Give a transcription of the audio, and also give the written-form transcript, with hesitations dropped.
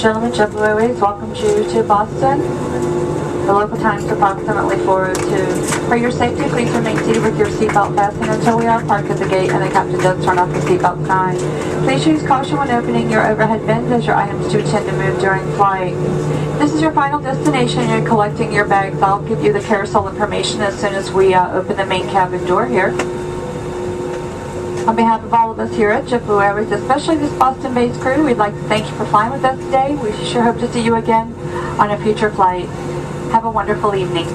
gentlemen, JetBlue Airways welcomes you to Boston. The local time is approximately 4:02. For your safety, please remain seated with your seatbelt fastened until we are parked at the gate and the captain does turn off the seatbelt sign. Please use caution when opening your overhead bins as your items do tend to move during flight. This is your final destination and you're collecting your bags. I'll give you the carousel information as soon as we open the main cabin door here. On behalf of all of us here at JetBlue Airways, especially this Boston-based crew, we'd like to thank you for flying with us today. We sure hope to see you again on a future flight. Have a wonderful evening.